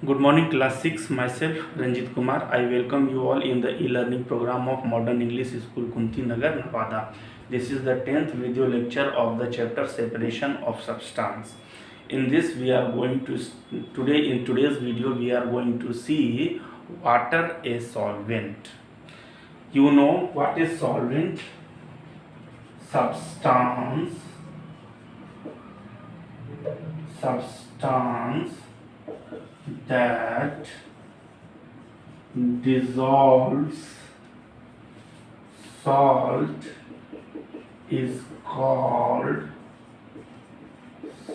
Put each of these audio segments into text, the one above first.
Good morning, class 6. Myself, Ranjit Kumar. I welcome you all in the e-learning program of Modern English School, Kunti Nagar, Nevada. This is the 10th video lecture of the chapter Separation of Substance. In this, we are going to, in today's video, we are going to see water a solvent. You know what is solvent? Substance that dissolves salt is called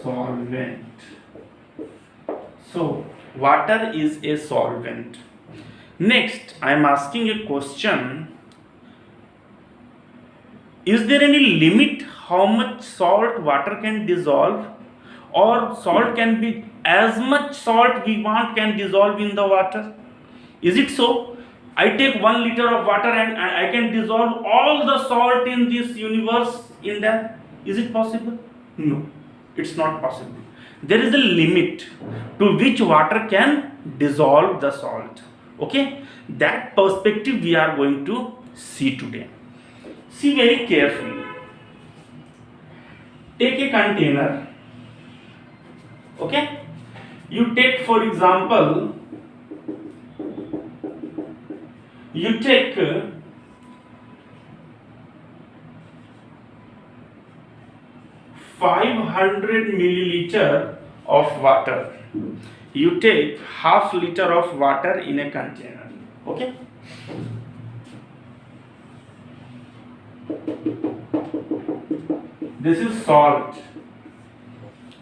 solvent. So water is a solvent. Next, I am asking a question. Is there any limit how much salt water can dissolve, or salt can be as much salt we want can dissolve in the water? Is it so? I take 1 liter of water and I can dissolve all the salt in this universe in that. Is it possible? No, it's not possible. There is a limit to which water can dissolve the salt. Okay, that perspective we are going to see today. See very carefully. Take a container. Okay, you take, for example, you take 500 milliliter of water. You take half liter of water in a container. Okay. This is salt.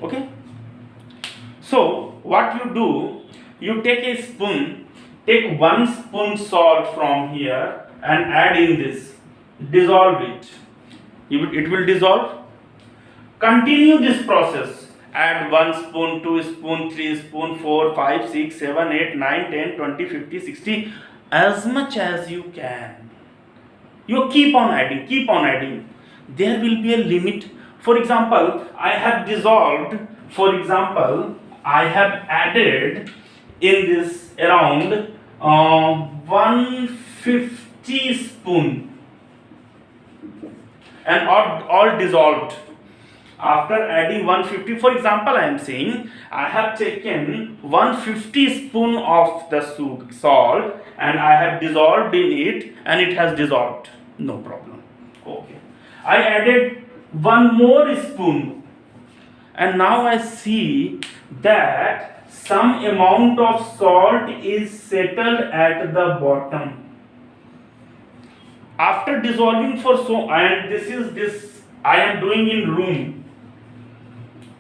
Okay. So what you do, you take a spoon, take 1 spoon salt from here and add in this, dissolve it. It will dissolve. Continue this process. Add 1 spoon, 2 spoon, 3 spoon, 4, 5, 6, 7, 8, 9, 10, 20, 50, 60, as much as you can. You keep on adding, keep on adding. There will be a limit. For example, I have dissolved, for example, I have added in this around 150 spoon and all dissolved. After adding 150, for example, I am saying I have taken 150 spoon of the salt and I have dissolved in it and it has dissolved. No problem. Okay. I added 1 more spoon and now I see that some amount of salt is settled at the bottom. After dissolving for so, and this I am doing in room,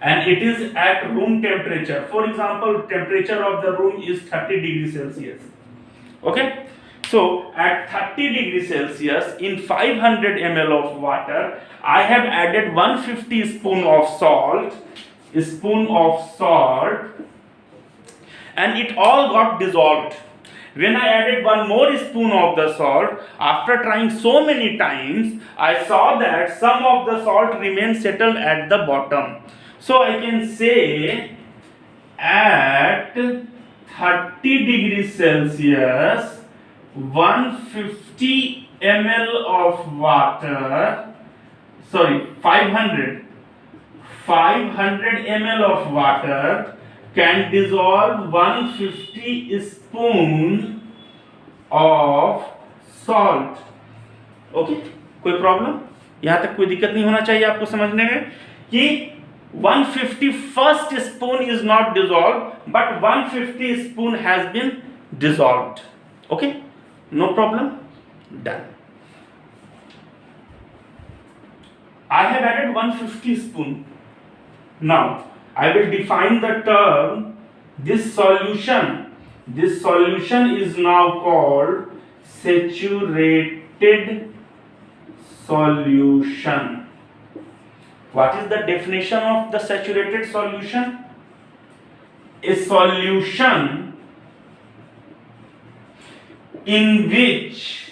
and it is at room temperature. For example, temperature of the room is 30 degrees Celsius. Okay. So at 30 degrees Celsius in 500 ml of water, I have added 150 spoon of salt, and it all got dissolved. When I added 1 more spoon of the salt, after trying so many times, I saw that some of the salt remained settled at the bottom. So I can say at 30 degrees Celsius, 150 ml of water, 500 ml of water can dissolve 150 spoon of salt. Okay, कोई problem? यहाँ तक कोई दिक्कत नहीं होना चाहिए आपको समझने में कि 150 first spoon is not dissolved, but 150 spoon has been dissolved. Okay, no problem. Done. I have added 150 spoon. Now I will define the term. This solution is now called saturated solution. What is the definition of the saturated solution? A solution in which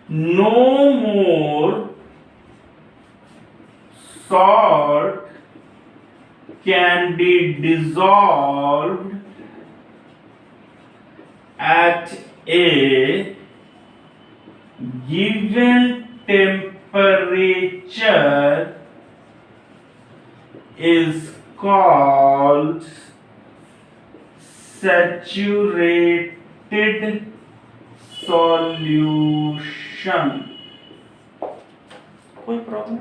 no more salt can be dissolved at a given temperature is called saturated solution. कोई problem?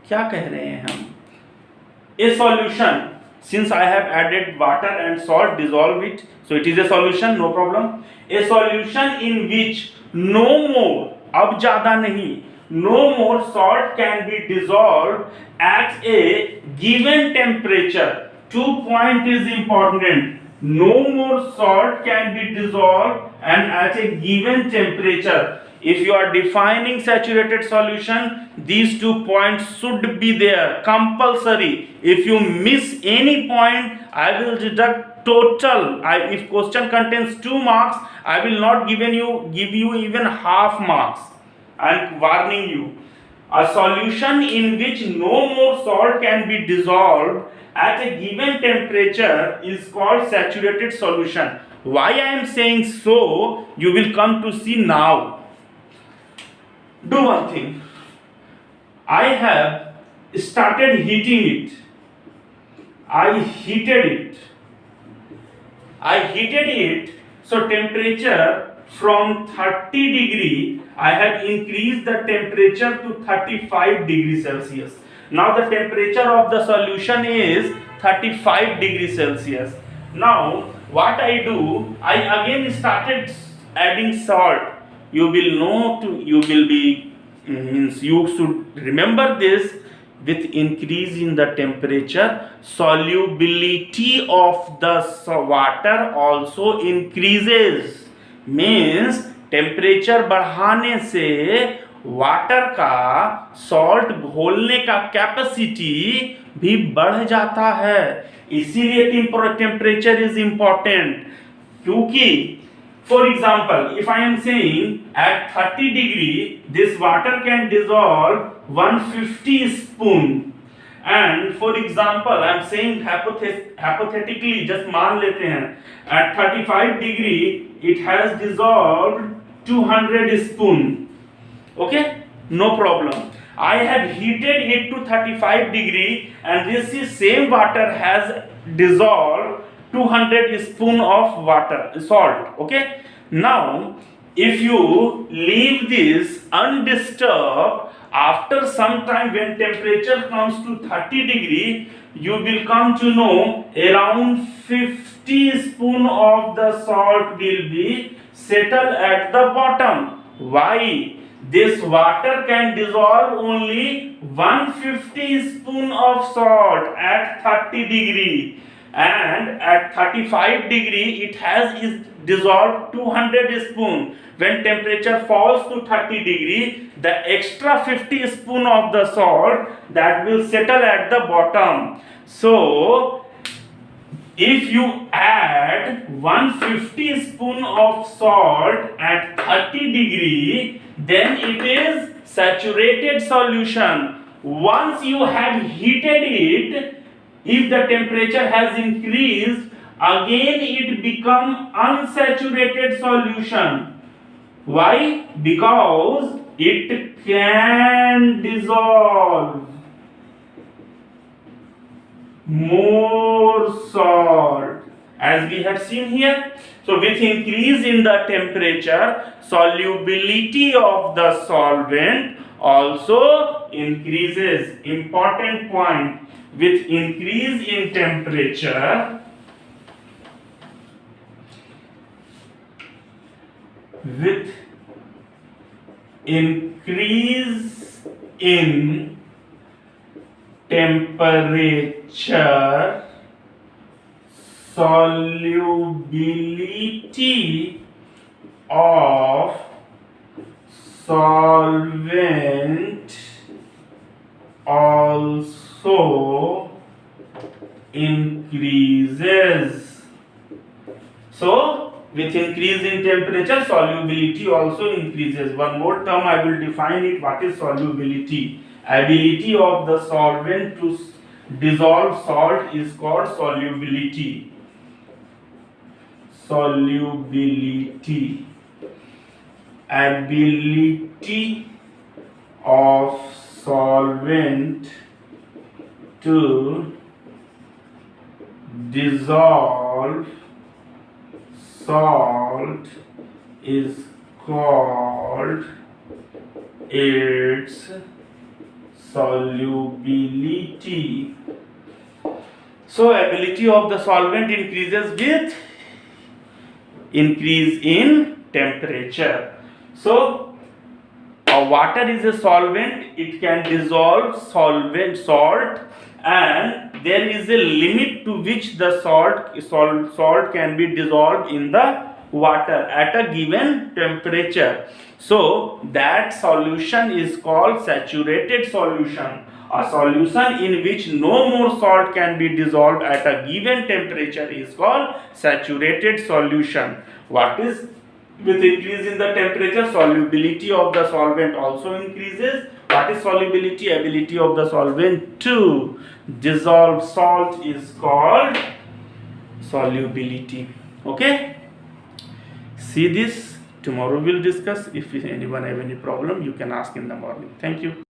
क्या कह रहे हैं हम? A solution, since I have added water and salt, dissolve it, so it is a solution, no problem. A solution in which no more, अब ज्यादा नहीं, no more salt can be dissolved at a given temperature. 2 point is important. No more salt can be dissolved and at a given temperature. If you are defining saturated solution, these 2 points should be there, compulsory. If you miss any point, I will deduct total. If question contains 2 marks, I will not give you even half marks. I am warning you. A solution in which no more salt can be dissolved at a given temperature is called saturated solution. Why I am saying so, you will come to see now. Do one thing. I have started heating it. I heated it. So temperature from 30 degree, I have increased the temperature to 35 degrees Celsius. Now the temperature of the solution is 35 degrees Celsius. Now what I do, I again started adding salt. You will should remember this. With increase in the temperature, solubility of the water also increases. Means temperature बढ़ाने से water का salt घोलने का capacity भी बढ़ जाता है. इसीलिए temperature is important. क्योंकि for example, if I am saying at 30 degree this water can dissolve 150 spoon, and for example I am saying hypothetically, just मान लेते हैं at 35 degree it has dissolved 200 spoon. Okay, no problem. I have heated it to 35 degree and this is same water has dissolved 200 spoon of water salt. Okay, now if you leave this undisturbed, after some time when temperature comes to 30 degree, you will come to know around 50 spoon of the salt will be settled at the bottom. Why? This water can dissolve only 150 spoon of salt at 30 degree. And at 35 degree it has is dissolved 200 spoon. When temperature falls to 30 degree, the extra 50 spoon of the salt that will settle at the bottom. So if you add 150 spoon of salt at 30 degree, then it is saturated solution. Once you have heated it, if the temperature has increased, again it become unsaturated solution. Why? Because it can dissolve more salt, as we have seen here. So with increase in the temperature, solubility of the solvent also increases. Important point. With increase in temperature, solubility of solvent also increases. So with increase in temperature, solubility also increases. One more term I will define it. What is solubility? Ability of the solvent to dissolve salt is called solubility. solubility, ability of solvent to dissolve salt is called its solubility. So ability of the solvent increases with increase in temperature. So water is a solvent, it can dissolve salt, and there is a limit to which the salt can be dissolved in the water at a given temperature. So that solution is called saturated solution. A solution in which no more salt can be dissolved at a given temperature is called saturated solution. What is with increase in the temperature, solubility of the solvent also increases. What is solubility? Ability of the solvent to dissolve salt is called solubility. Okay, see this. Tomorrow we'll discuss. If anyone have any problem, you can ask in the morning. Thank you.